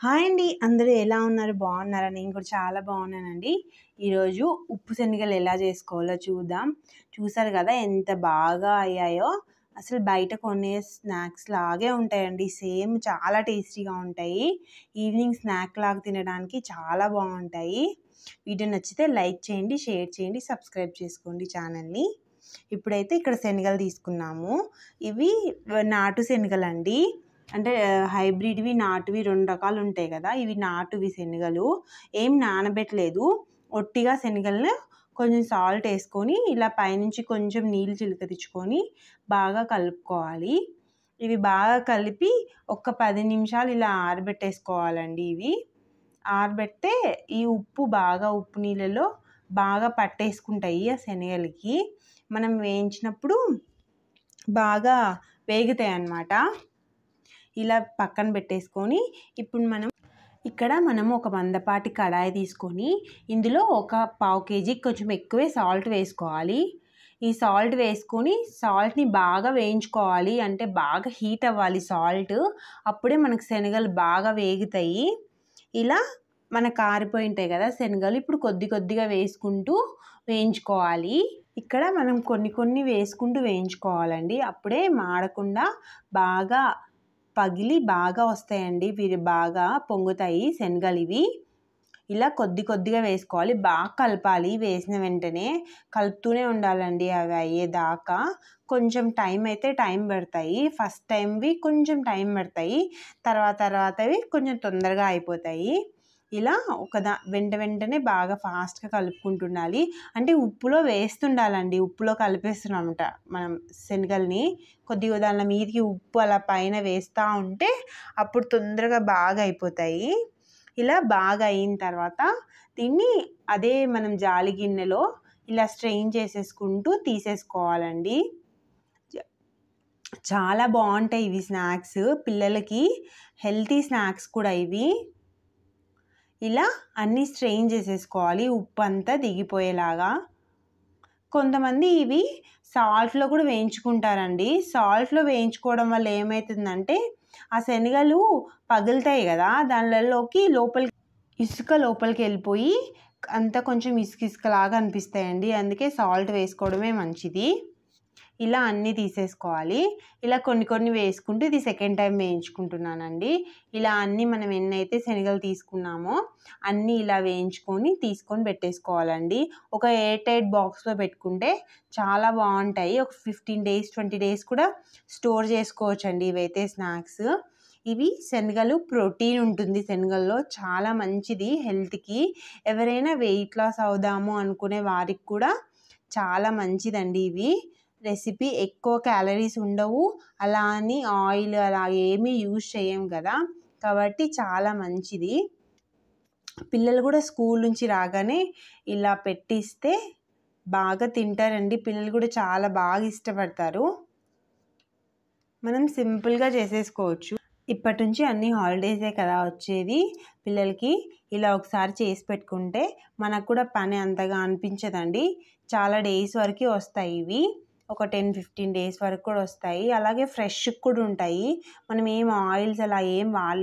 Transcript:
Hi అండి. అందరూ ఎలా ఉన్నారు? బాగున్నారా? నేను కూడా చాలా బాగున్నానండి. ఈరోజు ఉప్పు శనగలు ఎలా చేసుకోవాలో చూద్దాం. చూసారు కదా ఎంత బాగా అయ్యాయో. అసలు బయట కొనే స్నాక్స్ లాగే ఉంటాయండి. సేమ్ చాలా టేస్టీగా ఉంటాయి. ఈవినింగ్ స్నాక్ లాగా తినడానికి చాలా బాగుంటాయి. వీడియో నచ్చితే లైక్ చేయండి, షేర్ చేయండి, సబ్స్క్రైబ్ చేసుకోండి ఛానల్ని. ఇప్పుడైతే ఇక్కడ శనగలు తీసుకున్నాము. ఇవి నాటు శనగలండి. అంటే హైబ్రిడ్వి నాటువి 2 రకాలు ఉంటాయి కదా. ఇవి నాటువి శనగలు. ఏం నానబెట్టలేదు, ఒట్టిగా శనగలను కొంచెం సాల్ట్ వేసుకొని ఇలా పైనుంచి కొంచెం నీళ్ళు చిలకరించుకొని బాగా కలుపుకోవాలి. ఇవి బాగా కలిపి ఒక 10 నిమిషాలు ఇలా ఆరబెట్టేసుకోవాలండి. ఇవి ఆరబెడితే ఈ ఉప్పు నీళ్ళలో బాగా పట్టేసుకుంటాయి ఆ శనగలకి. మనం వేయించినప్పుడు బాగా వేగుతాయి అన్నమాట. ఇలా పక్కన పెట్టేసుకొని ఇప్పుడు మనం ఒక మందపాటి కడాయి తీసుకొని ఇందులో ఒక 1/2 కేజీకి కొంచెం ఎక్కువే సాల్ట్ వేసుకోవాలి. ఈ సాల్ట్ వేసుకొని సాల్ట్ని బాగా వేయించుకోవాలి. అంటే బాగా హీట్ అవ్వాలి సాల్ట్. అప్పుడే మనకు శనగలు బాగా వేగుతాయి. ఇలా మనకు ఆరిపోయి ఉంటాయి కదా శనగలు. ఇప్పుడు కొద్దిగా వేసుకుంటూ వేయించుకోవాలి. ఇక్కడ మనం కొన్ని వేసుకుంటూ వేయించుకోవాలండి. అప్పుడే మాడకుండా బాగా పగిలి బాగా వస్తాయండి. ఇవి బాగా పొంగుతాయి శనగలు. ఇవి ఇలా కొద్దిగా వేసుకోవాలి. బాగా కలపాలి. వేసిన వెంటనే కలుపుతూనే ఉండాలండి అవి అయ్యేదాకా. కొంచెం టైం పడతాయి. ఫస్ట్ టైంవి కొంచెం టైం పడతాయి, తర్వాతవి కొంచెం తొందరగా అయిపోతాయి. ఇలా వెంటనే బాగా ఫాస్ట్గా కలుపుకుంటుండాలి. అంటే ఉప్పులో వేస్తుండాలండి. ఉప్పులో కలిపేస్తున్నామట మనం శనగల్ని. కొద్దిగా దాని మీదకి ఉప్పు అలా పైన వేస్తూ ఉంటే అప్పుడు తొందరగా బాగా అయిపోతాయి. ఇలా బాగా అయిన తర్వాత దీన్ని అదే మనం జాలి గిన్నెలో ఇలా స్ట్రెయిన్ చేసేసుకుంటూ తీసేసుకోవాలండి. చాలా బాగుంటాయి ఇవి స్నాక్స్. పిల్లలకి హెల్తీ స్నాక్స్ కూడా ఇవి. ఇలా అన్నీ స్ట్రెయిన్ చేసేసుకోవాలి ఉప్పు అంతా దిగిపోయేలాగా. కొంతమంది ఇవి సాల్ట్లో కూడా వేయించుకుంటారండి. సాల్ట్లో వేయించుకోవడం వల్ల ఏమవుతుందంటే ఆ శనగలు పగులుతాయి కదా, దానిలోకి ఇసుక లోపలికి వెళ్ళిపోయి అంతా కొంచెం ఇసుకలాగా అనిపిస్తాయండి. అందుకే సాల్ట్ వేసుకోవడమే మంచిది. ఇలా అన్నీ తీసేసుకోవాలి. ఇలా కొన్ని వేసుకుంటూ ఇది సెకండ్ టైం వేయించుకుంటున్నానండి. ఇలా అన్నీ మనం ఎన్నైతే శనగలు తీసుకున్నామో అన్నీ ఇలా వేయించుకొని తీసుకొని పెట్టేసుకోవాలండి. ఒక ఎయిర్ టైట్ బాక్స్లో పెట్టుకుంటే చాలా బాగుంటాయి. ఒక 15 days 20 days కూడా స్టోర్ చేసుకోవచ్చండి ఇవైతే స్నాక్స్. ఇవి శనగలు ప్రోటీన్ ఉంటుంది శనగల్లో, చాలా మంచిది హెల్త్కి. ఎవరైనా వెయిట్ లాస్ అవుదాము అనుకునే వారికి కూడా చాలా మంచిదండి ఇవి. రెసిపీ ఎక్కువ క్యాలరీస్ ఉండవు, అలా అని ఆయిల్ అలా ఏమీ యూజ్ చేయం కదా, కాబట్టి చాలా మంచిది. పిల్లలు కూడా స్కూల్ నుంచి రాగానే ఇలా పెట్టిస్తే బాగా తింటారండి. పిల్లలు కూడా చాలా బాగా ఇష్టపడతారు. మనం సింపుల్గా చేసేసుకోవచ్చు. ఇప్పటి నుంచి అన్ని హాలిడేసే కదా వచ్చేది పిల్లలకి. ఇలా ఒకసారి చేసి పెట్టుకుంటే మనకు కూడా పని అంతగా అనిపించదండి. చాలా డేస్ వరకు వస్తాయి ఇవి. ఒక 10-15 days వరకు కూడా వస్తాయి. అలాగే ఫ్రెష్ కూడా ఉంటాయి. మనం ఏం ఆయిల్స్ అలా ఏం వాడలేదు.